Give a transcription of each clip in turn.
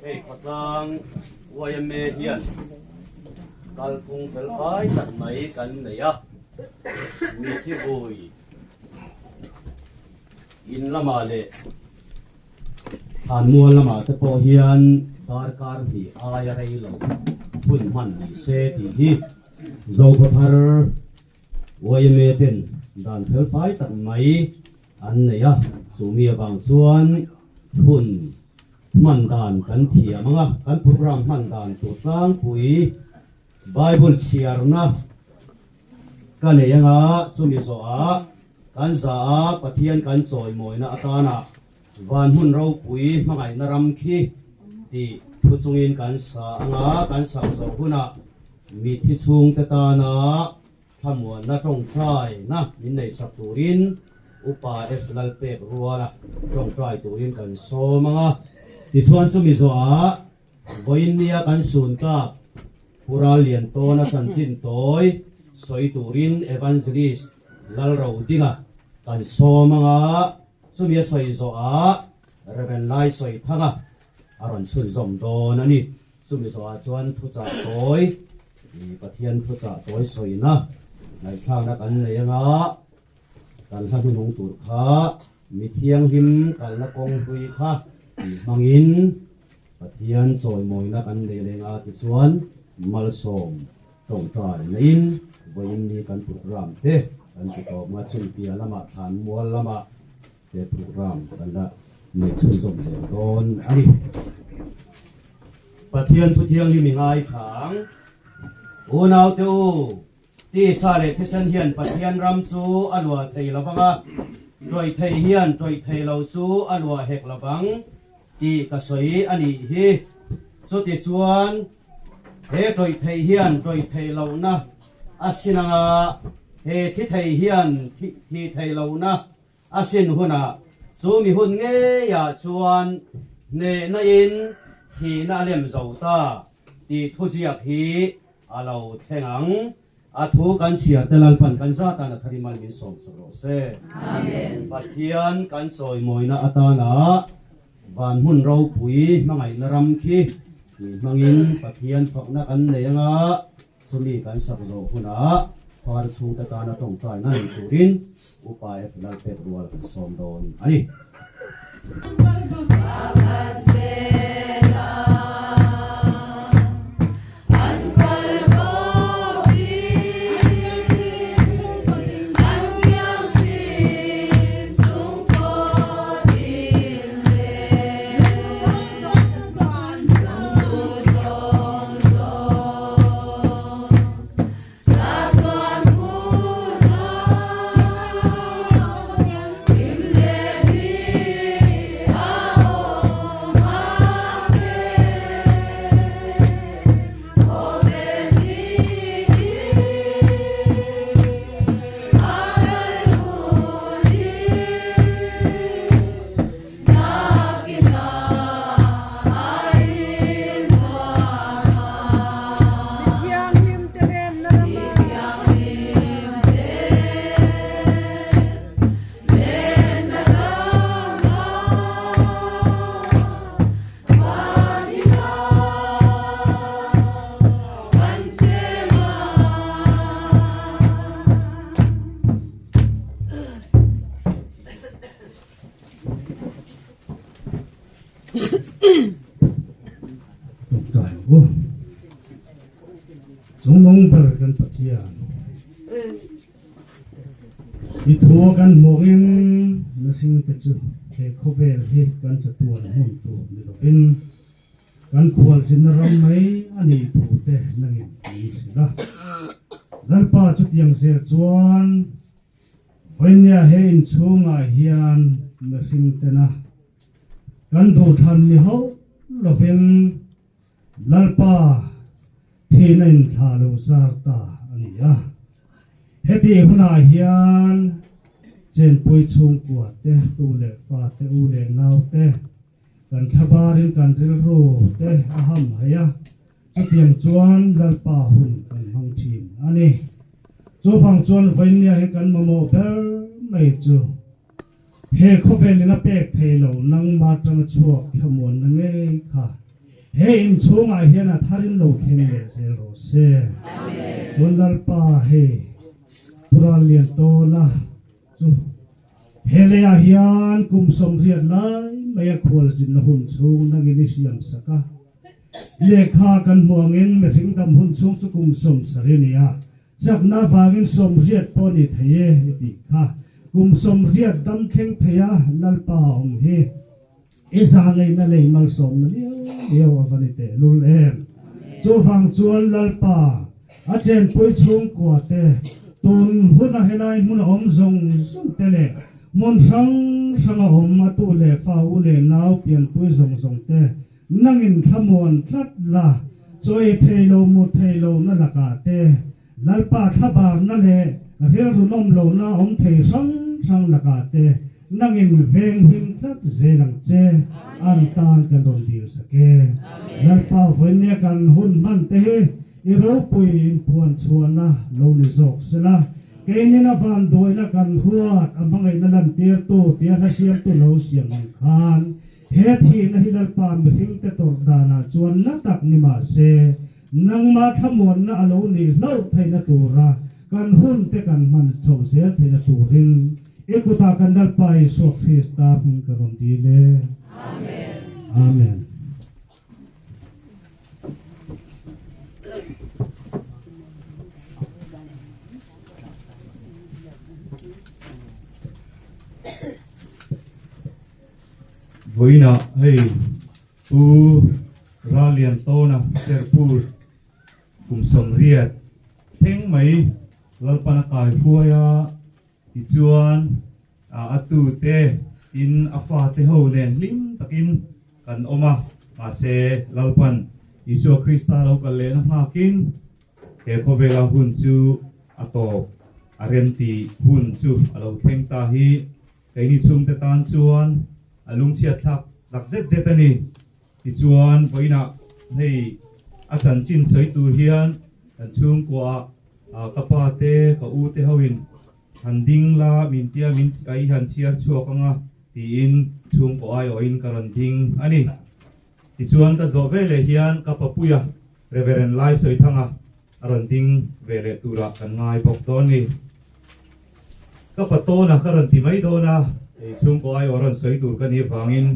Hey, patlang YMA hian kalpung felkai tan mai kan neya mi thi bui in lama le han mual lama te po hian kar hi aya rei lo bun man ni se ti hi zo ko thar YMA ten dan felkai tan mai an neya sumi bang chuan hun man dan kan thia manga kan program man dan tu tlang pui Bible siarna kan eyanga sumi so a kan za pathian kan soi moina atana van hun ro pui mangai naram khi ti thu chungin kan sa anga kan sa zo huna mi thi chung te ta na thamwa na tong trai na min nei sak turin upa eflal pek ruala tong trai turin kan so manga ti chuan sumi so a voin nia kan sun ka pura lian to na chan chin toy soi turin evangelist lal ro dinga kan so manga sumi soi zo a reven lai soi thanga aron chun zom don ani sumi so a chuan thu cha toy ni pathian thu cha toy soi na nai thang na kan leianga kan ha nung tur kha mi thiang him kan la kong hui kha mangin pathian choi moi na kan le lenga ti chuan mal som tong trai na in voin ni kan program te kan ti to ma chin pia lama than mual lama te program kan la me chun zom je don ani pathian thu thiang hi mi ngai thang u nau te u ti sa le thisan hian pathian ram chu alwa tei lawanga troi thei hian troi thei lo chu alwa hek lawang ti ka soi ani hi chu ti chuan he troi thei hian troi thei lo na asinanga he thi thei hian thi thei lo na asin huna chu mi hun nge ya chuan ne na in thi na lem zo ta ti thu ziak hi alo thengang a thu kan chia telal pan kan za ta na thari mal min som so se amen pathian kan choi moina atana van hun ro pui mangai naram khi mangin pathian phokna kan leanga sumi kan sak zo huna par chung ta kana tong tai na turin upai flal pet rual kan som don ani kan pathian i thua kan moin na sing te chu ke khovel hi kan chatuan hun tu ni lovin kan khwal sin ram mai ani thu te nangin ni sila dan pa chu tiang se chuan voinia he in chunga hian na sing te na kan du than ni ho lovin lalpa thi nen tha lo sa ta ania heti huna hian chen pui chung kwa te tu le pa te u le nau te kan thabarin kan ril ru te aham haya atiang chuan dal pa hun kan hong thin ani chu phang chuan voinia he kan mamo ber mai chu he khovelina pek thelo nang ma tang chuak thamon na nge kha he in chunga hian a tharin lo khen le zero se chun lalpa he pura lian to na chu hele a hian kum som riat lai maya khwal sin na hun chung na ngi siam saka lekha kan muangin me thing dam hun chung chu kum som sarinia chak na wangin som riat poni theye ti kha kum som riat dam kheng theya lalpa om hi isa ngai na lei mal som na leo avani te lul em chu wang chuan lalpa a chen pui chung kwa te tun huna helai mun om zong sum tele mon sang sang om ma tu le fa u le nau pian pui zong zong te nangin thamon tlat la choi theilo mu theilo na laka te lalpa thabar na le rel ru nom lo na om thei sang sang laka te nangin veng him tlat zelang che an tan kan don dil sake lalpa voine kan hun man te i ro pui in puan chuana lo ni zok sela keina van doina kan huat amangai na lan tir tu tia na siam tu lo siam khan he thi na hilal pa mi thing te tor dana chuan na tak ni ma se nang ma thamon na alo ni lo thaina tura kan hun te kan man chom zel thaina turin ekuta kan dal pai so Krista hin karon dile amen amen với nọ hey u ra liền to na serpur cùng som riết theng mấy lalpana kai huaya ichuan atu te in afa te ho len lim takin kan oma ma se lalpan isu krista lo kal le na hakin ke khovela hun chu ato arenti hun chu alo theng ta hi ke ni chung te tan chuan alung chia thak dak zet zet ani ti chuan voina hei a chan chin soi tur hian kan chung kwa kapa te ka u te hoin handing la min tia min kai han chiar chuak anga ti in chung ko ai o in karan ding ani ti chuan ka zo vele hian ka papuya reverend lai soi thanga aran ding vele tura kan ngai bok don ni ka pato na karan ti mai do na chung ko ai oran soi tur kan hi wangin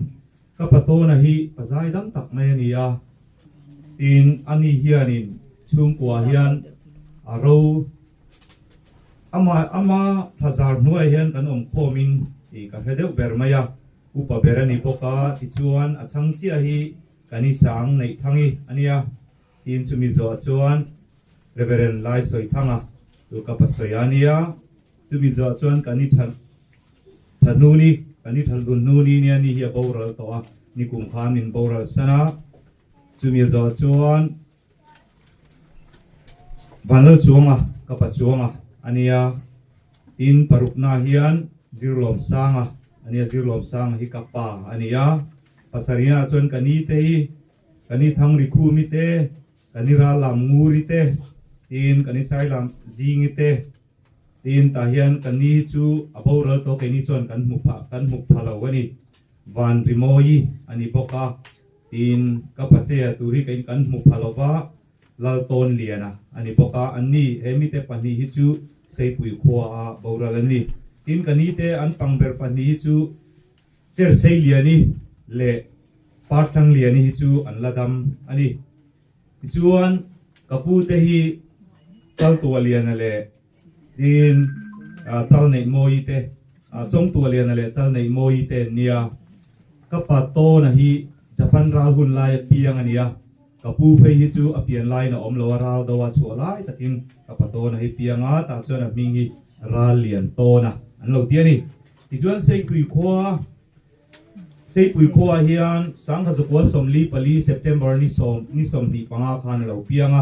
ka pato na hi pazai dam tak mai ni a tin ani hianin chung ko hian aro ama thazar nuai hian kan om khomin ti ka hedeu bermaya upa berani poka ti chuan achang chia hi kani sang nei thangi ania tin chumi zo chuan reverend lai soi thanga tu ka pasayania chumi zo chuan kani thanuni kani thaldun nuni ni ani hi boral to a ni kum khan in boral sana chumi zo chuan vanlo chuanga ka pa chuanga ania in parukna hian zirlom sanga ania zirlom sang hi kapa ania pasaria chuan kani te hi kani thang rikhu mi te kani ra lam nguri te tin kani sai lam zingi te tin ta hian kani chu aboral to kani chuan kan muk phalo ani van rimoi ani boka tin kapate turi kan muk phalowa lal ton liana ani boka anni hemi te pani hi chu sei pui khwa a boral ani tin kani te an pangber pani hi chu cher sei liani le partang liani hi chu an ladam ani chuan kapu te hi chal tu liana le tin chal nei moi te chong tu liana le chal nei moi te nia kapato na hi japan ral hun lai piang ania kapu phei hi chu apian lai na om lo ral do wa chu lai takin kapato na hi pianga ta chuan a ming hi ral lian to na an lo ti ani ti chuan sei pui khwa hian sang kha zakwa somli pali september ni som di panga khan lo pianga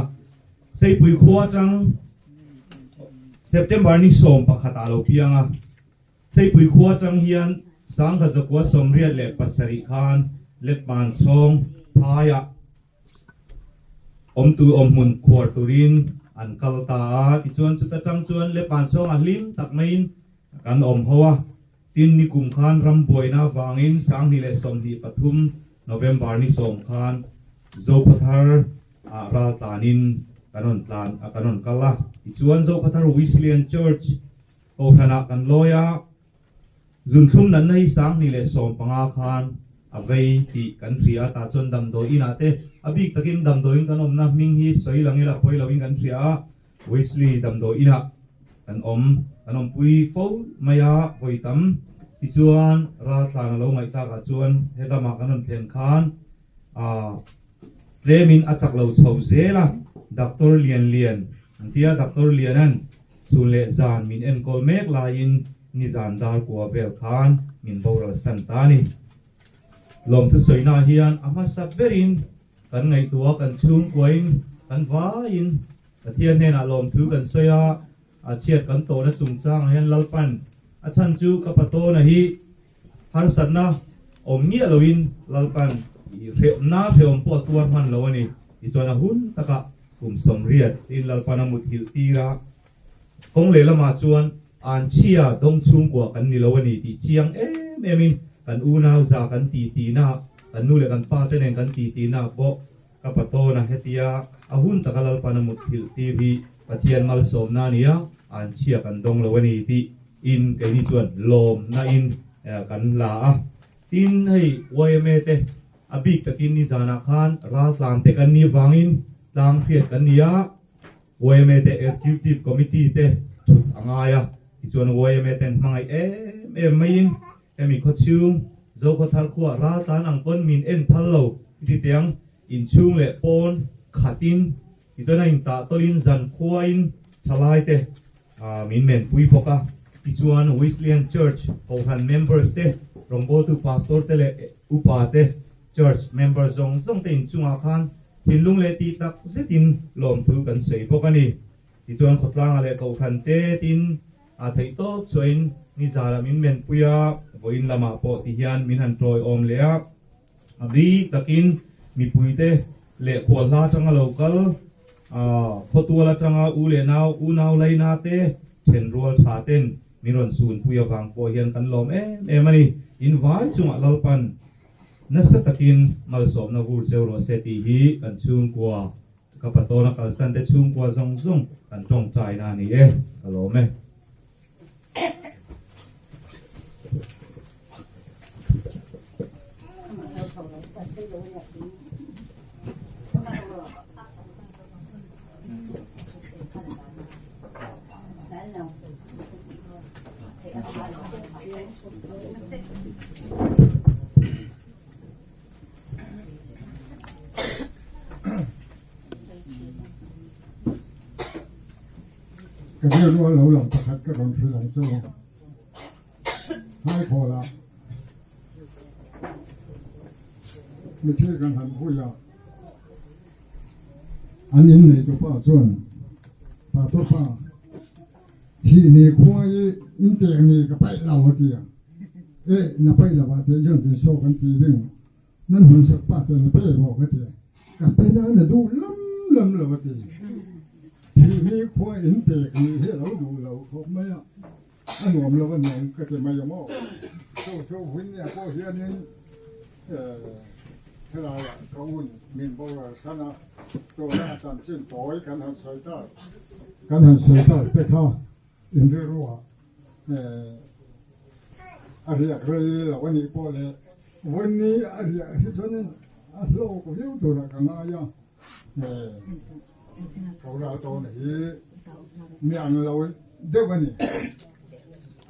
sei pui khwa tang september ni som pakhata lo pianga sei pui khwa tang hian sang kha zakwa somriat le pasari khan le pan song phaya om tu om mun khwar turin an kalta ti chuan chu ta tang chuan le pan song a lim tak main kan om hawa tin ni kum khan ram boina wangin sang ni le som di pathum november ni som khan zo pathar ral tanin kanon kala chuan zo pathar Wesleyan Church ko thana kan loya zun thum nan nei sang ni le som panga khan avei ti kan thria ta chon dam do ina te abik takin dam do in kanom na ming hi soi langila poi lawin kan thria Wesley dam do ina kan kanom pui fo maya poi tam ti chuan ra thlan lo ngai ta ka chuan hedama kanon thlen khan lemin achak lo chho zela Dr. Lian antia Dr. Lianan chule zan min en kol mek la in ni zan dar ko vel khan min boral santani lom thu soina hian ama saberin kan ngai tua kan chung koin kan va in athian ne na lom thu kan soya a chiat kan to na chung chang hian lalpan a chan chu ka pato na hi har sanna om ngi aloin lalpan na theom po tuar man lo ani i chona hun taka kum som riat in lalpana mut hil tira kong le lama chuan an chia dong chung kwa kan ni lo ani ti chiang emin kan unaw za kan ti na kan nu le kan pa te nen kan ti na bo ka pato na hetia ahun taka lalpana mut hil tv pathian mal som na nia an chia kan dong lo ani ti in ke ni chuan lom na in kan la a tin hei YMA te abik takin ni zana khan ral tlang te kan ni wangin tlang phiat kan nia YMA te executive committee te chut angaya ti chuan YMA ten mangai main emi khochum zo ko thar khuwa ral tlan ang pon min en phallo ti tiang in chung le pon khatin ti chuan in ta tolin zan khuain thalai te min men pui poka ti chuan Wesleyan Church han members te rongbo tu pastor te le upa te church members zong te in chunga khan tin lung le ti tak zetin lom thu kan sei pokani ti chuan khotlang ale ko khan te tin a thei to choin ni zara min men puya voin lama po ti hian min han troi om le a abi takin mi puite le khol la tanga local khotuala tanga u le naw u naw leina te chen rol tha ten miron sun puya wang po hian kan lom mani in vai chunga lalpan nasa takin malsom na vur zero seti hi kan chung kwa kapatona kalsan te chung kwa zong kan tong chai na ni kalome cái điều đó lâu lòng thật cái còn phải làm sao hai khổ là mình chơiกันหันผู้ยาอันนี้ในตัวป้าส่วนป้าตัวป้าที่นี่ควายอินเตอร์นี่ก็ไปเราเดียวน่ะไปเราว่าเดี๋ยวยังเป็นโชคกันทีนึงนั่นหุ่นสักป้าตัวนี้ไปบอกกันเดียวกับไปนั่นน่ะดูล้ำเลยว่าเดียวที่นี่ควายอินเตอร์นี่ให้เราดูเราเขาไม่อ่ะอันหวมเราก็หนุ่มก็จะไม่ยอมออกโชว์หุ่นเนี่ยพวกเฮียนี่เท่าไรเขาหุ่นมินบอกว่าสนะตัวน่าจำชื่นต่อยกันหันสายตาแต่เขาอินเดียรู้ว่าอะไรอะไรแล้ววันนี้พอเลยวันนี้อะไรที่ฉันโลกเขาอยู่ตัวละกันนะยังเขาเราตัวนี้มีอันเราเด็กวันนี้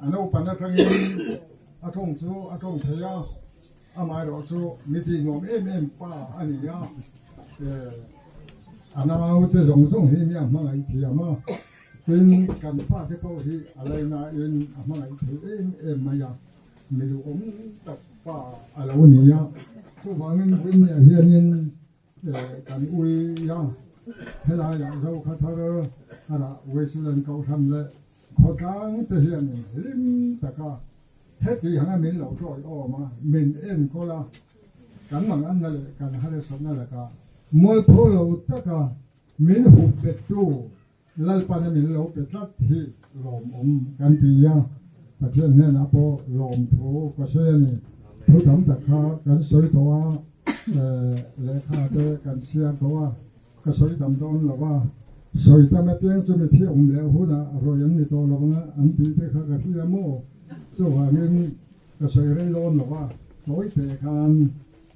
อันนั้นปัญหาทางนี้อาทงสู้อาทงเทียอามาเราสู้มีที่งอมป้าอันนี้อ่ะอันนั้นเอาแต่ส่งที่มีอะไรมาเทียมาเป็นการป้าที่พ่อที่อะไรนะเอ็นมาที่มาอย่างไม่รู้องตัดป้าอะไรวันนี้อ่ะสู้ฟังเงินเป็นเนี่ยเฮียนินการอุ้ยอ่ะเวลาอย่างเราคัดเธออะไรเวสิเลนเขาทำเลยขอทางแต่เฮียนี่ริมตะกาเฮ็ดที่หามินเหล่าช่วยออกมามินเอ็นก็ละกันบางอันนั่นแหละกันหาได้สำนั่นแหละก็มวยโพเราตะกามินหุบเป็ดตู้ลัลปานมินเราเป็ดลัดที่หลอมกันปียาประเทศเนี่ยนะพอหลอมโผก็เช่นนี่ผู้ทำตะกากันสวยตัว เลขาเตกันเสียเพราะว่าก็สวยดำดอนหรือว่าสวยแต่ไม่เพียงจะไม่เที่ยวแล้วหุ่นอ่ะรอยอันนี้ตัวเราเนี่ยอันที่เด็กเขาก็ที่ยโม่เจ้าว่าเงินก็สวยเร่ร้อนหรือว่าสวยแต่การ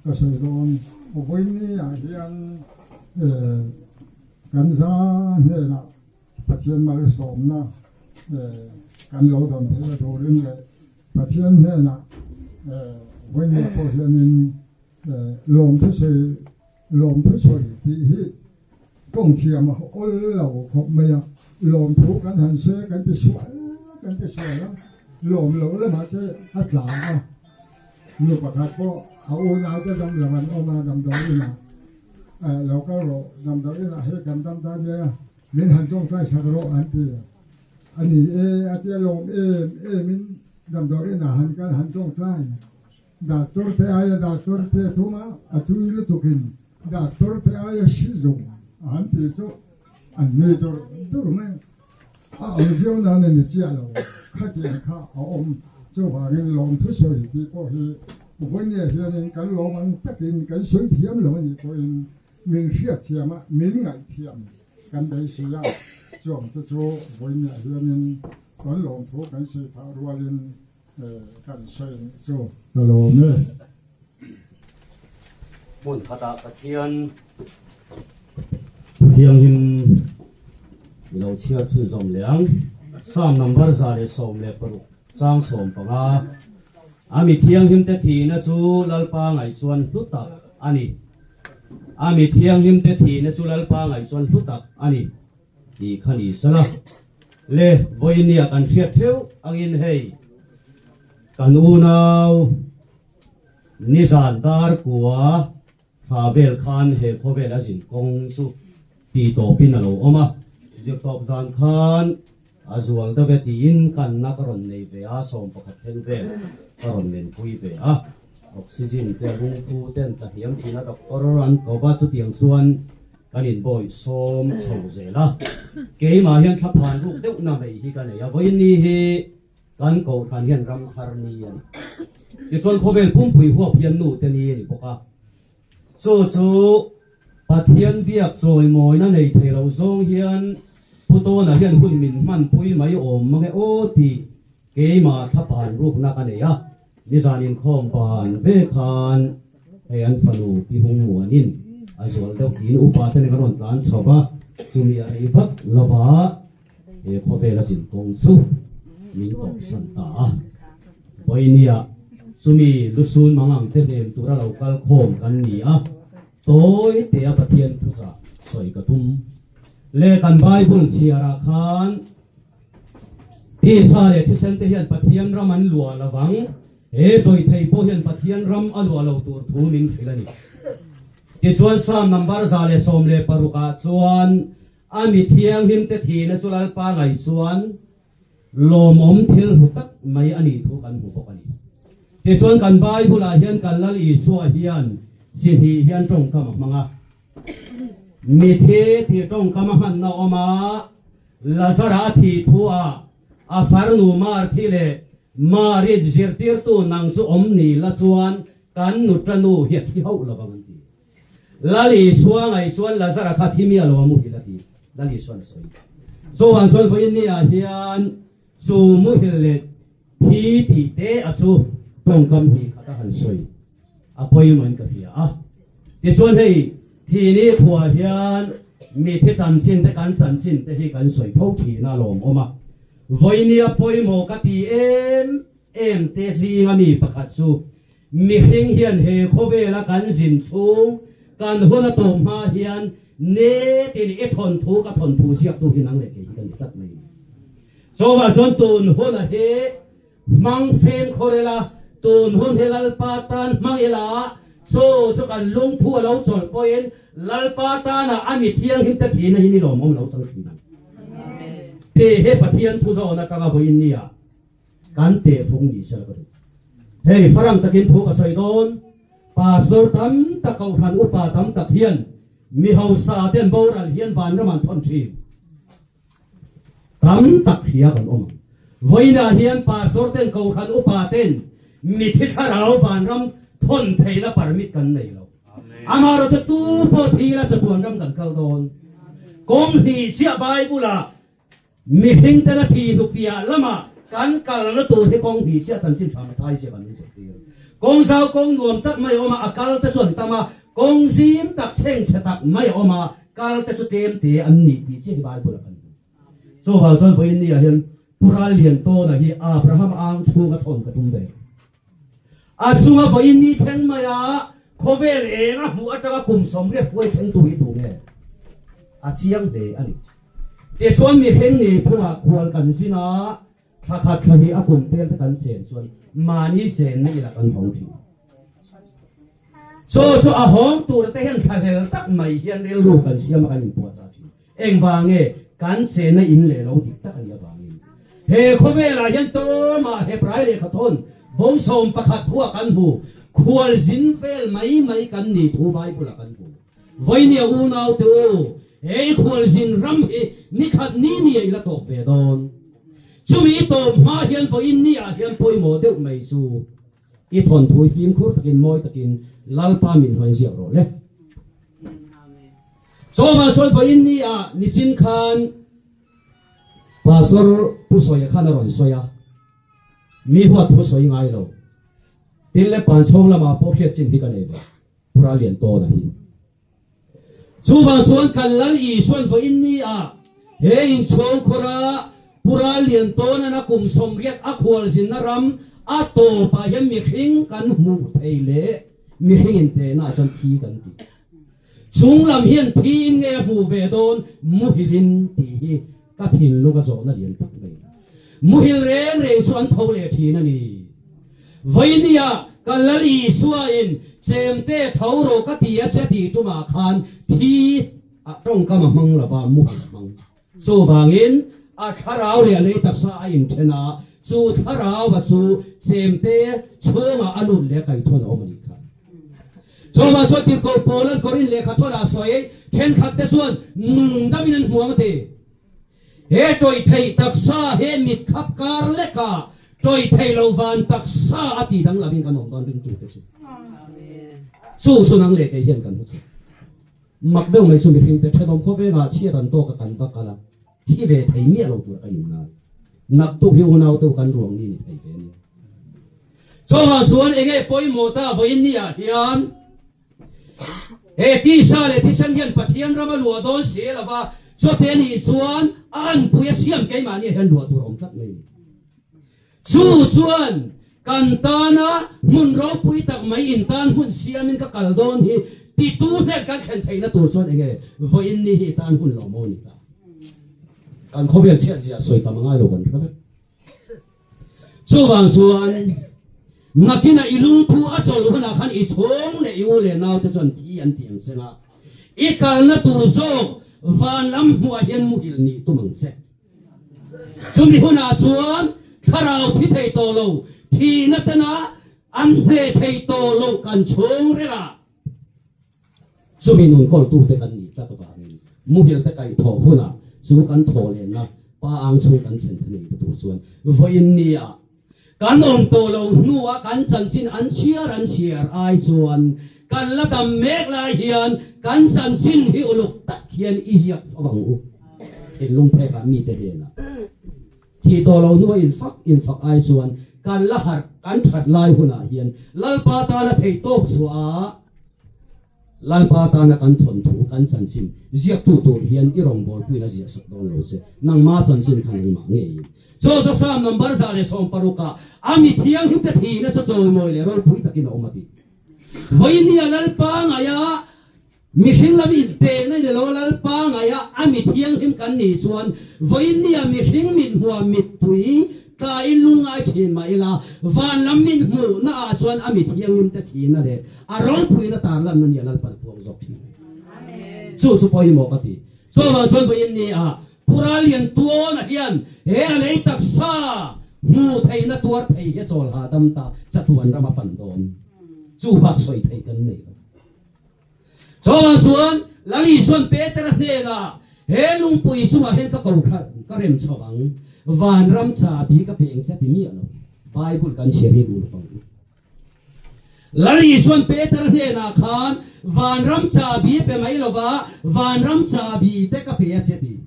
ก็สวยร้อนโอ้ยนี่อย่างเช่นกันซะเนี่ยนะปัจจัยมาสมนะกันเราทำให้เราโดนเลยปัจจัยเนี่ยนะวันนี้พอเห็นลมทุสวยที่กองเทียมโอ้เราเขาไม่ลมทุกันหันเสียกันไปสวยแล้วลมเราแล้วมาจะอัดหลานอ่ะลูกประทัดก็เอาโอนเอาจะดำเหลือมันออกมาดำดอยนะเราก็รอดำดอยนะให้กันดำดอยเนี่ยมินหันจ้องใต้ชักโรอันที่อันนี้อาจจะลมมินดำดอยนะหันกันหันจ้องใต้Doctor te aia doctor te tuma atu ilu tukin doctor te aia shizu anti so anedor durme a audio na ne sia lo kha ti kha om so ba ngin long thu so hi ko hi bo ni hi ni kan lo man takin kan sui thiam lo ni ko in min sia thiam min ngai thiam kan dai sia chom tu so bo ni hi ni kan long thu kan si tha rualinกันใช้โซ่ตลอดเนี่ย บุญพระตาประเทียนเพียงหิมเราเชื่อชื่อจอมเหลียงสามนัมเบอร์ซาเรสอมเลปรุสร้างสมปะงาอามีเทียงหิมเตทีนะจูลัลปาไงส่วนทุตักอันนี้อามีเทียงหิมเตทีนะจูลัลปาไงส่วนทุตักอันนี้ดีขันอีสละเลบอยเนียกันเทียบเทียวอังอินเฮกันอูนาวนิสานดาร์กัวฟาเบลคานเฮโคเวลสินกงสุปีโตปินาโลอมาจุดตบจานคานอาจวลตะเวตีนกันนักรอนในเวอาสมปะเทนเวกรอนเมนคุยเวอาออกซิเจนเตลุงทูเต้นตะเหียมทีนัดอกรรันกบาจุดยังส่วนกันอินบอยสมโซเซละเกยมาเฮียนทับผ่านลูกเด็กน่าไม่ฮีกันเลยอย่าวันนี้เฮกันโกทันเฮียนรำฮาร์นียนที่ส่วนโคเวลพุ่มผุยหัวเพียนนู่เตนีนี่พวกจู่ปะเทียนเบียกโซยมอยนั่นในเทเราทรงเฮียนผู้โตน่ะเฮียนหุ่นมินมันผุยไม่อมมันแค่โอตีเกยมาทับผ่านรูปนักกันเลยอะนิสานินข้อมผ่านเบคานเฮียนฟลูปีหงหัวนินอาส่วนเจ้ากินอุปาเทนกรอนตานชาวบ้านจุมีอะไรพักละบ้าโคเวลสินกงสุมิงตกสันตาวันนี้สุมีลุซุนมังอังเทเนมตุระเราคัลโคมกันนี่โต้ยเตียปะเทียนพุทธะสวยกระตุ้มเลกันไบเบิลเชียราคานที่ซาเลที่เซนเทียนปะเทียนรามันลัวละวังโดยไทยโพเฮียนปะเทียนรำอลัวเราตัวทูมิงฟิลนี่ที่ส่วนสามนัมบาร์ซาเลสอมเลปารุกาส่วนอามิเทียงหิมเตทีนสุลปาไงส่วนโลมอมทิลหุตักไม่อันนี้ทุกันหุบกันนี้ที่ส่วนกันไปผู้ลาเฮียนกันละอีสัวเฮียนสิฮีเฮียนตรงกำมังมีเทที่ตรงกำมันนอมาลาสระที่ทัวอาฟาร์นูมาร์ที่เลมาริดเจร์ติร์ตูนังสุอมนีละส่วนกันนุตรนูเฮียที่เขาละบังทีลาลีสัวไงส่วนลาสระที่มีอารมณ์มุฮิลทีลาลีส่วนสวยส่วนพวกนี้เฮียนสูมุฮิลเลทีที่เตอสูตรงกำที่ขัดหันสวยอภัยมันกับเฮียที่ส่วนให้ทีนี้ขัวเฮียนมีที่สันสินแต่การสันสินแต่ที่การสวยทุกทีน่าลมออกมาวันนี้อภัยโมกตีเอ็มเตซีงามีประคัตสูมีเฮงเฮียนเฮโคเวละกันสินสูงการหัวละตมาเฮียนเนตินี่ทนทุกับทนทุเสียตัวที่นั่งเล็กกันตัดไม่โซว่าจนตูนหัวละเฮมังเฟนโคเรลาตูนหุ่นเฮลัลปาตันมังเอลาโซจุกันลุงผู้เราจดปอยน์ลัลปาตานะอามิเทียงหิมตะทีนะยินดีหล่อมเราจังทีนั้นเตะเฮปะเทียนทุโซนะจังอาบอินเนี่ยกันเตะฟงนี่เสกดูเฮ้ฝรั่งตะกินทุกข์ใส่โดนปาสโตตัมตะเกาทันอุปาตัมตะเพียนมีเฮาซาเตนโบราณเฮียนวานน้ำมันทนชีตัมตะเพียกันอมวันนี้เฮียนปาสโตเตนเกาทันอุปาเตนมีทิศเราวานรำทนเทนะปรมิตกันในเรา amaro sa tu po thila sa tuan ram kan kaldon kong hi sia bai bula mi hing ta na thi du pia lama kan kal na tu he kong hi sia chan chin cham thai sia ban ni se ti kong sao kong nuam tak mai oma akal ta son tama kong sim tak cheng che tak mai oma kal ta chu tem te an ni ti che bai bula kan so ba son voi ni a hian pura lian to na hi Abraham ang chu ka thon ka tum de a chunga voi ni theng maya khovel e na hu ataka kum som re poi theng tu hi tu nge a chiang de ani te chuan mi heng ni phunga khwal kan sina tha kha thani a kum tel ta kan chen chuan mani chen ni la kan hong thi so a hong tu te hen thal tak mai hian rel ru kan siam kan in po cha thi eng wange kan chen na in le lo dik tak ani wange he khovela hian to ma he prai le khathon bong som pakhat huwa kan bu khual zin vel mai kan ni thu bai pula kan bu voinia u nau tu ei khual zin ram hi ni khat ni la tok ve don chumi to ma hian vo in ni a hian poi mo deuh mai chu i thon thui fim khur takin moi takin lalpa min hoin sia ro le so ma chon vo in ni a ni sin khan pastor pu soya khan ron soya mi huat pu soi ngai lo tin le pan chong lama po phiat chin hi ka nei ba pura lian to na hi chu wang chuan kan lal i suan vo in ni a he in chong khora pura lian to na na kum som riat a khwal sin na ram a to pa hian mi hring kan mu thei le mi hring in te na chan thi kan ti chung lam hian thi nge mu ve don mu hilin ti hi ka thin lu ka zo na lian tak mai mu hil reng chuan tho le thi na ni voinia kalali suain chemte thoro ka tia chati tuma khan thi a tong ka mang lava mu mang so bangin a tharau le le tak sa in thena chu tharau wa chu chemte chunga anu le kai thon omani kha so ma chu tin ko polan korin le kha thora soi then khat te chuan nung damin huang te he toi thei tak sa he mit khap kar le ka tôi thấy lâu van tắc xa ati đang làm cái nông đoàn đứng tu thế chứ số năng lệ cái hiện cần thế mặc đâu mấy số việc hiện tại đồng có về ngã chia đàn to cái cần bạc là khi về thấy miệng lâu tuổi cái nào nạp tu hiểu nào tu cần ruộng đi thấy thế này cho mà xuống anh ấy bôi mồ ta với anh à hiền tí sa lệ tí sinh hiện phát hiện ra mà lúa đón xế là va cho tiền đi xuống ăn bùi xiêm cái mà này hiện lúa tu ông chắc này chu chuan kan tana mun ro pui tak mai in tan hun siamin ka kaldon hi ti tu ne kan khen theina tur chuan enge voin ni hi tan hun lo mo ni ta kan khovel chia chia soi ta mangai lo kan ka chu wang chuan nakina ilung thu a chol huna khan i chong le yu le naw te chuan thi an tiang senga i kal na tur zo van lam huwa hian mu hil ni tu mang se chumi huna chuan tharau thi thei to lo thi na tana an he thei to lo kan chong re la sumi nun kol tu te kan ni ta ka ba ni mu hil te kai tho huna chu kan tho le na pa ang chu kan thlen thani tu chuan voin ni a kan om to lo nuwa kan chan chin an chiar ai chuan kan la dam mek la hian kan chan chin hi uluk tak hian iziak awang u in lung phe ka mi te he na thì to lâu nuôi in phak ai chuan kan la har kan that lai huna hian lalpa ta na thei top chua lalpa ta na kan thon thu kan chan chin ziak tu hian i rong bol puina zia sak don lo se nang ma chan chin khan ma nge cho sam number za le som paruka ami thiang hu te thi na cho choi moi le rol pui takin omati voini lalpa ngaya mi hing lam in te na le lo lalpa ngaya ami thiang him kan ni chuan voini mi hing min huwa mit tui ka ilung ai thin mai la van lam min mu na a chuan ami thiang him te thi na le a rol pui na tar lan na ni lalpa puang jok thi amen chu poi mo ka ti so ma chuan voini a pura lian tuo na hian he le tak sa mu thei na tuar thei he chol ha dam ta chatuan rama pan don chu bak soi thei kan nei cho mà xuống là lý xuân Peter này là he lung pui suma hen ka cầu khat ka rem chawang van ram cha bi ka peng cha ti mi lo Bible kan share hi dul pang la lý xuân Peter này là khan van ram cha bi pe mai lova van ram cha bi te ka pe che ti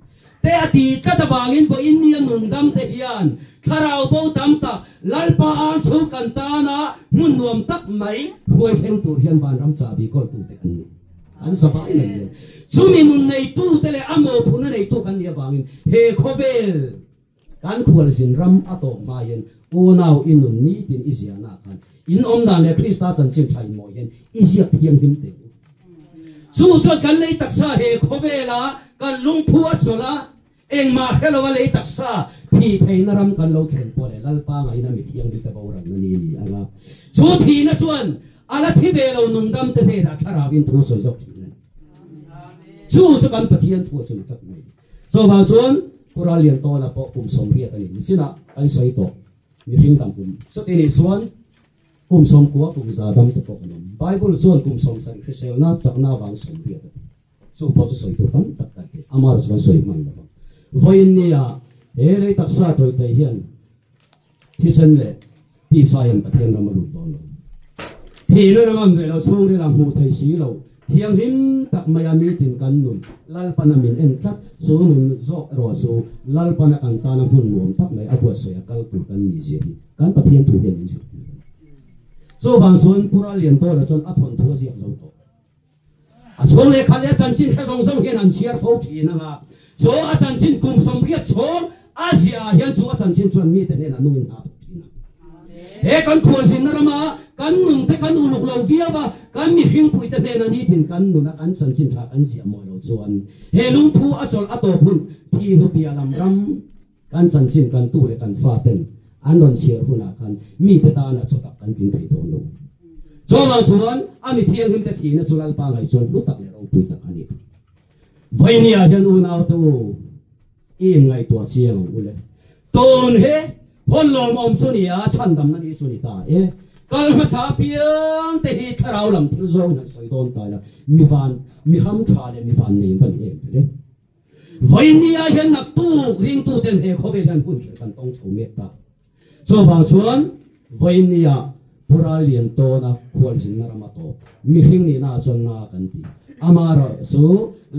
te ati ka da wangin vo in ni nun dam te hian tharau bo tam ta lalpa an chu kan ta na mun nuam tak mai ruai khen tur hian van ram cha bi kol tu te kan ni an sa ba le chumi nun nei tu te le amo phuna nei tu kan ni wangin he khovel kan khwal sin ram ato ma yen o nau in nun ni tin isia na kan in om dan le Krista chan chim thai mo yen isia thiang him te chu kan lei taksa he khovela kan lungphu achola engma hello lei taksa thi theina ram kan lo khen pole lalpa ngai na mi thiang bi te bawran na ni ni anga chu thi na chuan ala thi ve lo nung dam te the da thara win thu so jok thi na chu kan pathian thu chu tak mai so ba chuan pura lian to la po kum som ria ta ni sina kan soi to mi ring tam kum so te ni chuan kum som kuwa kum za dam te po kan bible chuan kum som san chrisel na chak na wang som ria ta chu po chu soi to tam tak tak te amar chuan soi man la voin nia he le taksa troi te hian thi sen le ti sayan pathian na malu to lo thi le ram ve lo chung le lam hu thei si lo thiang him tak mayami tin kan nun lal panamin en tat so nun zo ro so lal pana kan ta na hun nuam tak mai abu so ya kal tu kan ni je kan pathian tu hian ni so bang son pura lian to la chon athon thu si zo to a chong le khale chan chin kha song song hian an chiar fo thi na nga so a chan chin kum som ria chong asia hian chu a chan chin chuan mi te ne na nuin ha thi na he kan khol sin na rama kan nun te kan uluk lo via ba kan mi hing pui te ne na ni tin kan nun kan chan chin tha kan sia mo lo chuan he lung phu a chol a to phun thi nu pia lam ram kan chan chin kan tu le kan fa ten an don chiar huna kan mi te ta na chota kan tin thei to lo so ma chuan ami thiang him te thi na chulal pa ngai chuan lu tak le ro pui tak ani vainia hian u nau tu i ngai to chiang u le ton he hon lom om chunia chan dam na ni chuni ta e kal ma sa piang te hi tharau lam thil zo na soi don ta la mi ham tha le mi van nei van e le vainia hian nak tu ring tu ten he khobe hian hun kan tong chho me ta so bang chuan vainia pura lian to na khwal sin na ramato mi hing ni na chon na kan ti amaro so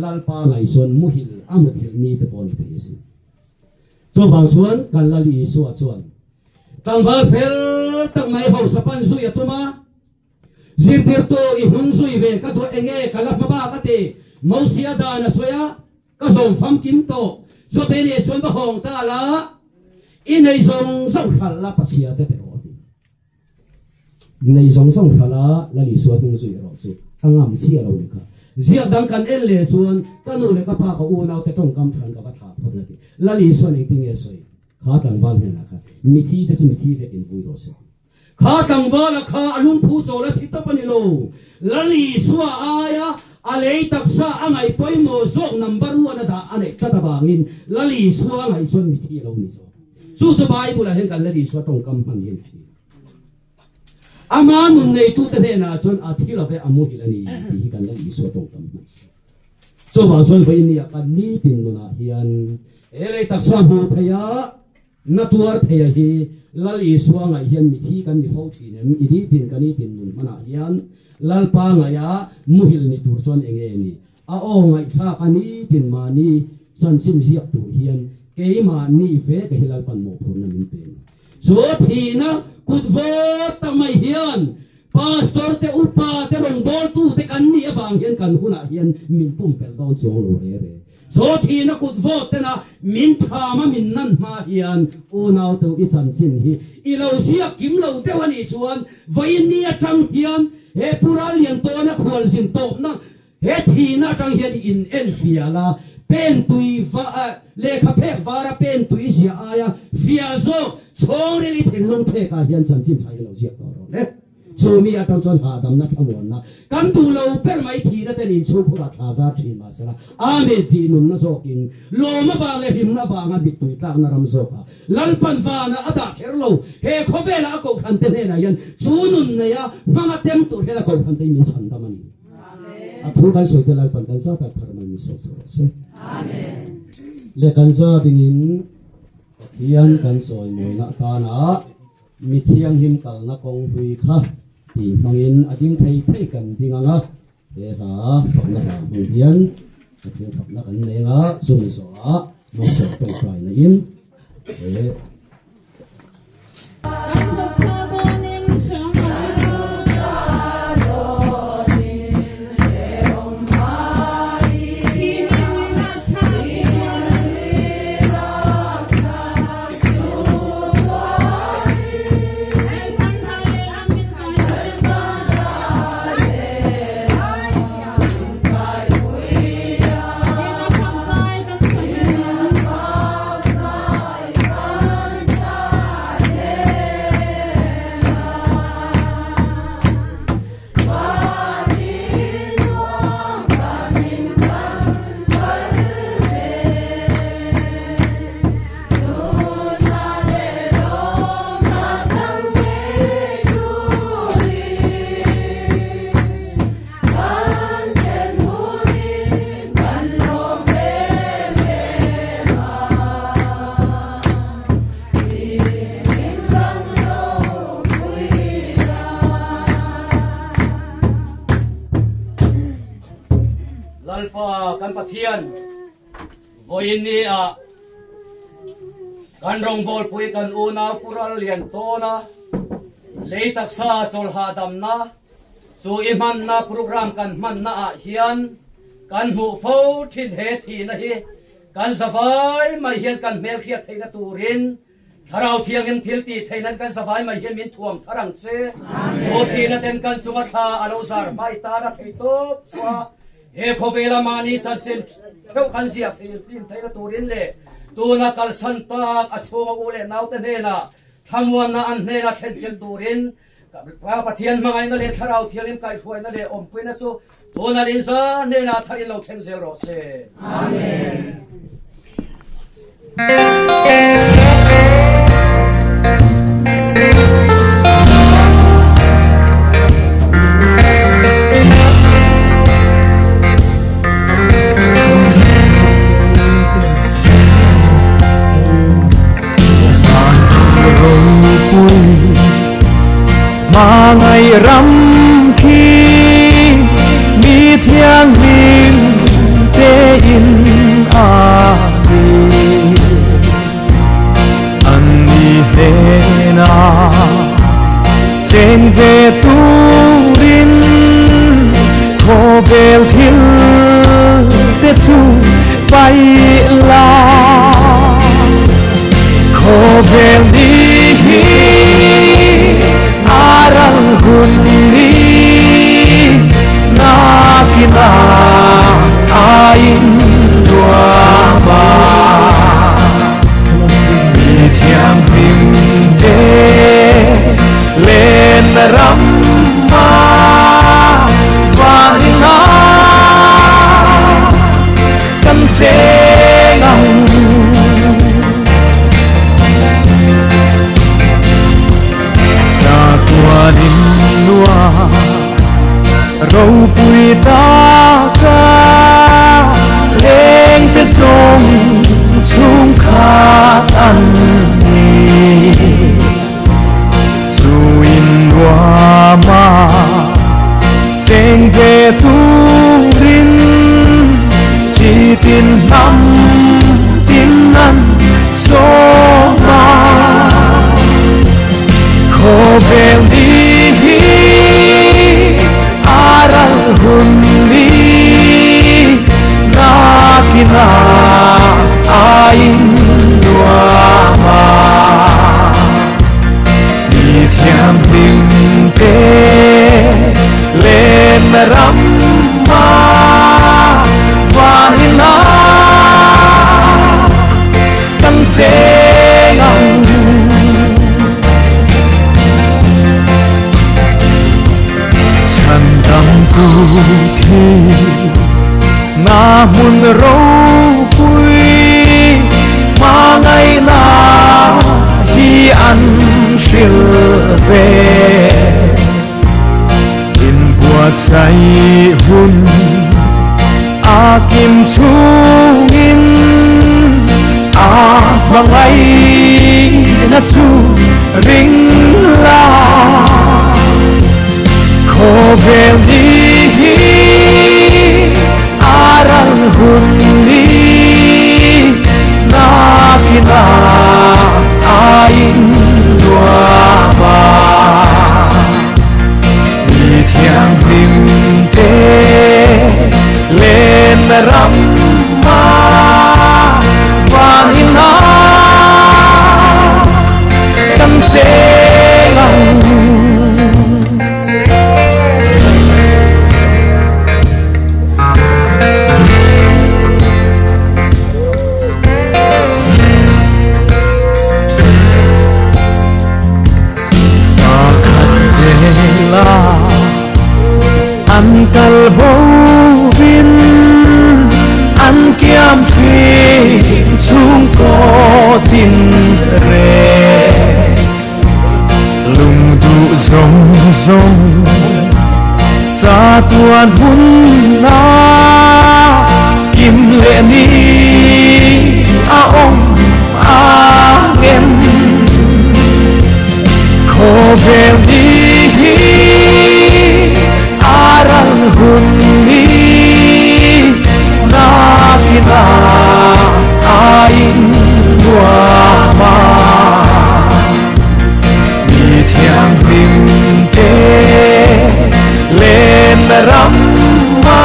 lalpa ngai son muhil amuhil ni te pon te isi so bang chuan kan lali su a chuan kang va fel tak mai ho sapan zu ya tuma zirtir to I hung zui ve ka to enge kala ma ba ka te mausia da na soya ka zom fam kim to so te ne chon ba hong ta la inai zong zong khal la pasia te te ro nei zong zong khala lali su tung zui ro chu angam chia lo ni ka zia dang kan en le chuan kanu le ka pa ka u nau te tong kam than ka ba tha phot na ti lali su nei ting e soi kha tang wal he na ka mi thi te su mi thi ve in pui ro se kha tang wala kha alum phu cho la thi ta pani lo lali su aya alei taksa angai poi mo zok number 1 da ane ka ta bangin lali su angai chon mi thi lo ni so chu chu bible hen kan lali su tong kam han yen thi ama nun nei tu te na chon a thila ve amu hilani hi kan lali su tong kam so ba chon ve ni kan ni tin no na hian ele taksa bu thaya natuar thaya hi lali suanga hian mi thi kan ni fo thi nem I di tin kan ni tin nun mana hian lalpa nga ya muhil ni tur chon enge ni a o ngai tha kan ni tin ma ni san sin siap tu hian ke ma ni ve ke hilal pan mo phur na min pen so thi na kut vo ta mai hian pastor te upa te rong bol tu te kan ni awang hian kan huna hian min pum pel don chong lo re re so thi na kut vo te na min tha ma min nan ma hian o nau to I chan sin hi I lo sia kim lo te wani chuan vai ni atang hian he pura lian to na khwal sin top na he thi na tang hian in en fiala pen tui va le kha phe vara pen tui sia aya fia zo chong ri thin long phe ka hian chan sin thai lo sia to ro le so mi atang chon ha dam na thamon na kan du lo per mai thi na te nin chu khura tha za thi ma sala ame thi nun na zo kin lo ma ba le him na ba nga bit tui ta na ram zo ka lal pan va na ada kher lo he khovela ko khan te na yan chu nun na ya manga tem tu hela ko khan te min chan da mani amen a thu kan soi te lal pan kan sa ta thar man ni so se amen le kan sa dingin hian kan soi moi na ta na mi thiang him kal na kong hui kha ti mangin ading thei thei kan dinga nga thế là phật là mừng hiến thì phật là cái này là sung sỏ nó sẽ trong trái này in thế lalpa kan pathian voin ni a kan rong bol pui kan una pural lian tona leitak sa chol hadam na chu iman na program kan man na a hian kan mu fo thin he thi na hi kan zawai mai hian kan mel khiat theina turin tharau thiang em thil ti theinan kan zawai mai hian min thuam tharang che chu thi na ten kan chunga tha alo zar mai ta na thei to chwa he khovela mani chan theu kan sia fil pin theina turin le tuna kal santa achunga ule naute ne na thamwan na an ne na khenchel turin pa pathian mangai na le tharau thiang em kai thuai na le om puina chu tuna lin za ne na thari lo khen zero se amen. mà ngày rằm khi mi thiang linh tê in a đi anh đi thế na trên về tu rin khô bèo thiếu tê chu bay la khô bèo đi arang hundi nakina ain duama mi thiang him de lên ramma vanina kan se ngang din lua râu bụi ta ca lên tới sông chung khát ăn đi dù in hoa mà trên về tu rin chỉ tin năm tin ăn số mà khô bèo đi aral hundi nakina ain duama mi thiam him te lên ramma vanina kan se ngang ku thi na mun râu pui mà ngày na hi ăn siêu về in buat say hun a kim chung in a mangai na chu ring la khô bèo đi ramma vanina kan sengang an kalbo bin an kiam thuyền chung có tin re lùng du rong rong cha tuan hun na kim lệ ni a om a ngem kho vel đi aral hunni na kita ain wama mi thiang lim te lên ramma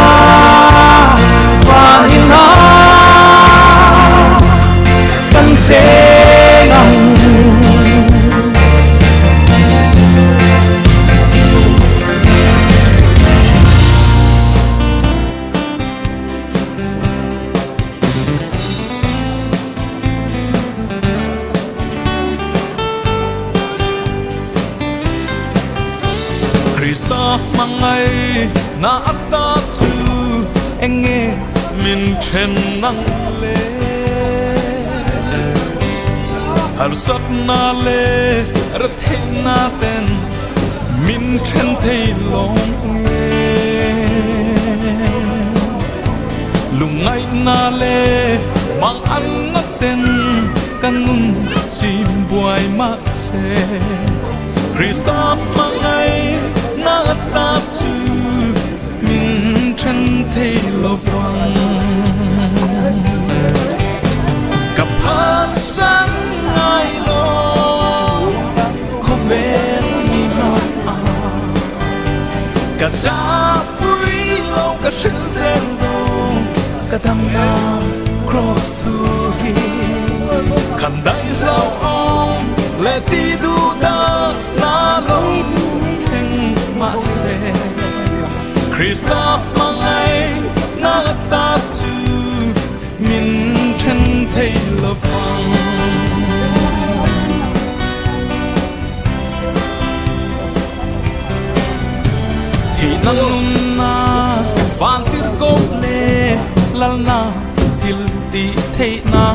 vanina kan sengang Krista mangai na atta chu enge min chen nang le har sat na le ra the na ten min chen thei long le lungai na le mang an na ten kanun chim buai ma se Krista mangai na ta chu min chen thei lo vang kap hat san ngai lo ko vel mi ma ka sa pui lo ka shin zen do ka dam na cross to he kan dai lo om le ti du da na lo ma se Krista mangai na ta chu min chen thei lo fang thi nang na van tir ko le lal na thil ti thei na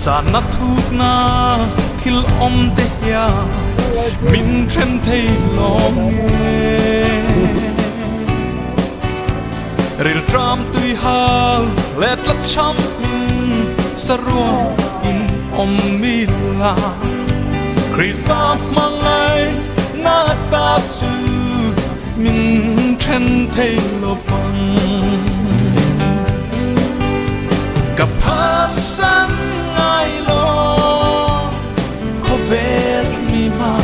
sa na thuk na thil om te ya min chen thei long ril tram tui hal let la cham sarwa in om mi la Krista mangai na ta chu min chen thei lo fang kap hat san ngai lo ko vel mi ma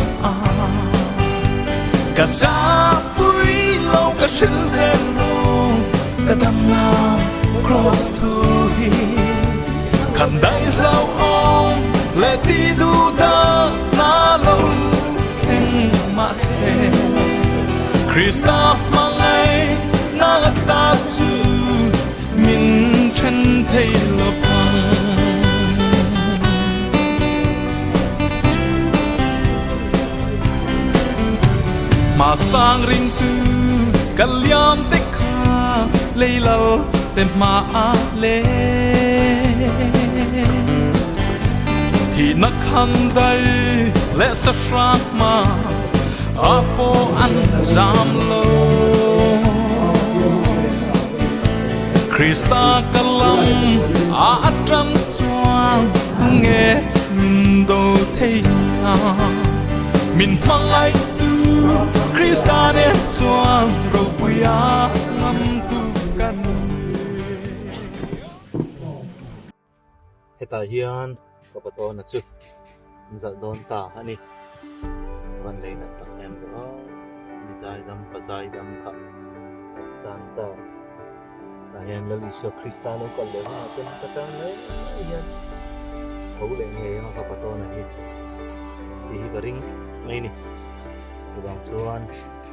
ka sa pui lo ka shin zen lo ka dam na cross to he kan dai lo om le ti du da na lo ken ma se Krista mangai na ta chu min chen thei lo mà sang ring tu kalyam te kha leilal te ma le thì nak khan dai le sa shrak ma apo an zam lo Krista kalam a atram chuang nge min do thei na min mangai Krista ne chuang ro puya ngam tu kan heta hian ka pato na chu zal don ta ani van lein at tak em ro ni zai dam pa zai dam kha Santa tayan lalisyo kristano kallo ha chen katang yan hole nge mga kapato na hit dihi garing may ni ibang chuan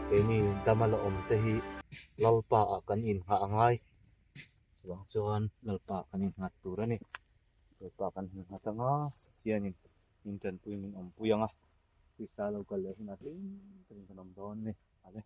ini damala om tehi lalpa akan in ha angay ibang chuan lalpa kan in hatura ni lalpa kan in hatanga sianin intan puin om puyanga kristano kallo natin kaning kanom don ni ale